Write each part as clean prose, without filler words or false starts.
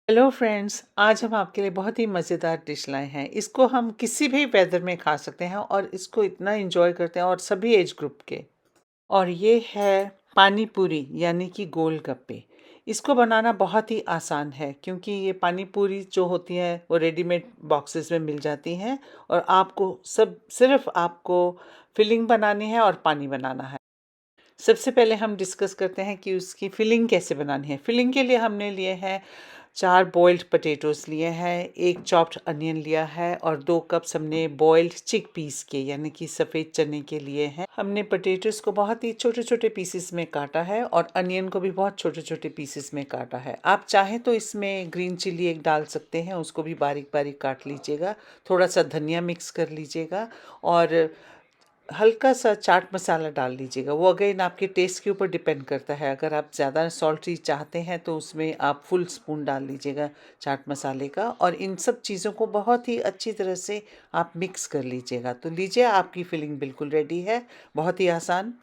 Hello friends, आज हम आपके लिए बहुत ही मज़ेदार डिश लाए हैं। इसको हम किसी भी वेदर में खा सकते हैं और इसको इतना एंजॉय करते हैं और सभी एज ग्रुप के। और ये है पानी पूरी यानी कि गोलगप्पे। इसको बनाना बहुत ही आसान है क्योंकि ये पानी पूरी जो होती है वो रेडीमेड बॉक्सेस में मिल जाती हैं और आपको सिर्फ आपको फिलिंग बनानी है और पानी बनाना है। सबसे पहले हम डिस्कस करते हैं कि उसकी फिलिंग कैसे बनानी है। फिलिंग के लिए हमने लिए हैं 4 बॉइल्ड पोटैटोज़ लिए हैं, 1 चॉप्ड अनियन लिया है और 2 कप्स हमने बॉइल्ड चिकपीस के यानी कि सफ़ेद चने के लिए हैं। हमने पोटैटोज़ को बहुत ही छोटे-छोटे पीसेस में काटा है और अनियन को भी बहुत छोटे-छोटे पीसेस में काटा है। आप चाहें तो इसमें ग्रीन चिली एक डाल सकते हैं, उसको भी बारीक-बारीक काट लीजिएगा। थोड़ा-सा धनिया मिक्स कर लीजिएगा और हल्का सा चाट मसाला डाल लीजिएगा। वो अगेन आपके टेस्ट के ऊपर डिपेंड करता है। अगर आप ज़्यादा सॉल्टी चाहते हैं तो उसमें आप फुल स्पून डाल लीजिएगा चाट मसाले का और इन सब चीज़ों को बहुत ही अच्छी तरह से आप मिक्स कर लीजिएगा। तो लीजिए, आपकी फिलिंग बिल्कुल रेडी है, बहुत ही आसान।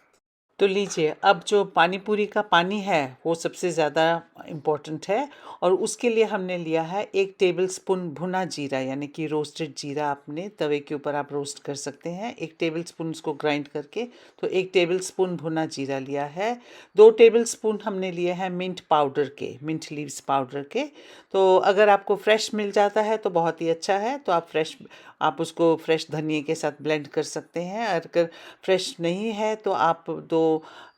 तो लीजिए, अब जो पानी पूरी का पानी है वो सबसे ज़्यादा इम्पोर्टेंट है और उसके लिए हमने लिया है 1 टेबलस्पून भुना जीरा यानी कि रोस्टेड जीरा। आपने तवे के ऊपर आप रोस्ट कर सकते हैं। 1 टेबलस्पून उसको ग्राइंड करके, तो 1 टेबलस्पून भुना जीरा लिया है। 2 टेबलस्पून हमने लिए हैं मिंट पाउडर के, मिंट लीव्स पाउडर के। तो अगर आपको फ्रेश मिल जाता है तो बहुत ही अच्छा है, तो आप उसको फ्रेश धनिए के साथ ब्लेंड कर सकते हैं। अगर फ्रेश नहीं है तो आप 2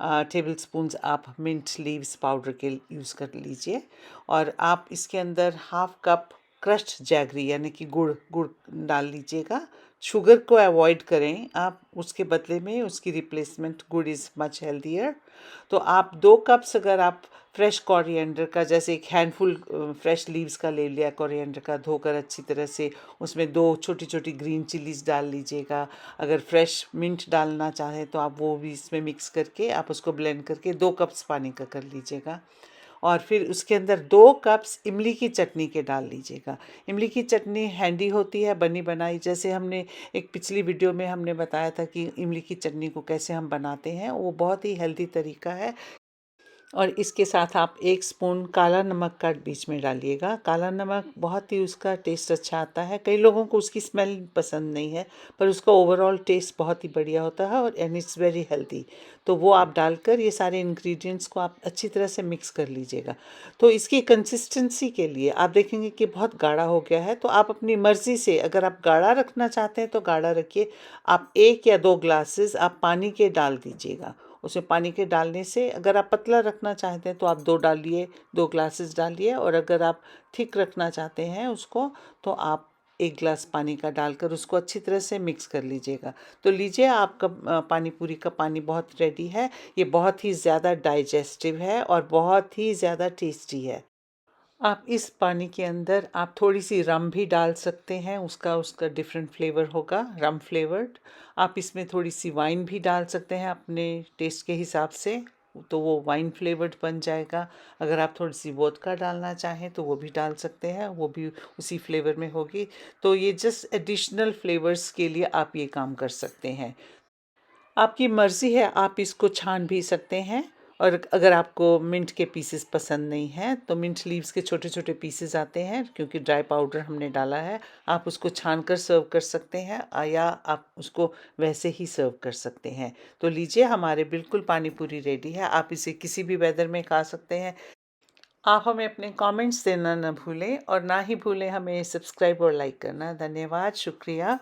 टेबलस्पून्स आप मिंट लीव्स पाउडर के यूज़ कर लीजिए और आप इसके अंदर हाफ कप क्रश्ड जैगरी यानी कि गुड़ गुड़ डाल लीजिएगा। शुगर को अवॉइड करें आप, उसके बदले में उसकी रिप्लेसमेंट गुड़ इज़ मच हेल्दियर। तो आप 2 कप्स अगर आप फ्रेश कोरिएंडर का, जैसे एक हैंडफुल फ्रेश लीव्स का ले लिया कोरिएंडर का, धोकर अच्छी तरह से उसमें 2 छोटी छोटी ग्रीन चिलीज़ डाल लीजिएगा। अगर फ्रेश मिंट डालना चाहें तो आप वो भी इसमें मिक्स करके आप उसको ब्लेंड करके 2 कप्स पानी का कर लीजिएगा। और फिर उसके अंदर 2 कप्स इमली की चटनी के डाल लीजिएगा। इमली की चटनी हैंडी होती है बनी बनाई, जैसे हमने एक पिछली वीडियो में हमने बताया था कि इमली की चटनी को कैसे हम बनाते हैं, वो बहुत ही हेल्दी तरीका है। और इसके साथ आप 1 स्पून काला नमक का बीच में डालिएगा। काला नमक बहुत ही उसका टेस्ट अच्छा आता है। कई लोगों को उसकी स्मेल पसंद नहीं है, पर उसका ओवरऑल टेस्ट बहुत ही बढ़िया होता है और एंड इट्स वेरी हेल्दी। तो वो आप डालकर ये सारे इंग्रेडिएंट्स को आप अच्छी तरह से मिक्स कर लीजिएगा। तो इसकी कंसिस्टेंसी के लिए आप देखेंगे कि बहुत गाढ़ा हो गया है, तो आप अपनी मर्ज़ी से, अगर आप गाढ़ा रखना चाहते हैं तो गाढ़ा रखिए। आप 1 या 2 ग्लासेस आप पानी के डाल दीजिएगा। उसमें पानी के डालने से, अगर आप पतला रखना चाहते हैं तो आप 2 डालिए, 2 ग्लासेस डालिए और अगर आप थिक रखना चाहते हैं उसको तो आप 1 ग्लास पानी का डालकर उसको अच्छी तरह से मिक्स कर लीजिएगा। तो लीजिए, आपका पानी पूरी का पानी बहुत रेडी है। ये बहुत ही ज़्यादा डाइजेस्टिव है और बहुत ही ज़्यादा टेस्टी है। आप इस पानी के अंदर आप थोड़ी-सी रम भी डाल सकते हैं, उसका उसका डिफरेंट फ्लेवर होगा, रम फ्लेवर्ड। आप इसमें थोड़ी-सी वाइन भी डाल सकते हैं अपने टेस्ट के हिसाब से, तो वो वाइन फ्लेवर्ड बन जाएगा। अगर आप थोड़ी-सी वोदका डालना चाहें तो वो भी डाल सकते हैं, वो भी उसी फ्लेवर में होगी। तो ये जस्ट एडिशनल फ्लेवर्स के लिए आप ये काम कर सकते हैं। आपकी मर्ज़ी है, आप इसको छान भी सकते हैं और अगर आपको मिंट के पीसेस पसंद नहीं हैं तो मिंट लीव्स के छोटे-छोटे पीसेस आते हैं, क्योंकि ड्राई पाउडर हमने डाला है। आप उसको छान कर सर्व कर सकते हैं या आप उसको वैसे ही सर्व कर सकते हैं। तो लीजिए, हमारे बिल्कुल पानी पूरी रेडी है। आप इसे किसी भी वेदर में खा सकते हैं। आप हमें अपने कमेंट्स देना ना भूलें और ना ही भूलें हमें सब्सक्राइब और लाइक करना। धन्यवाद, शुक्रिया।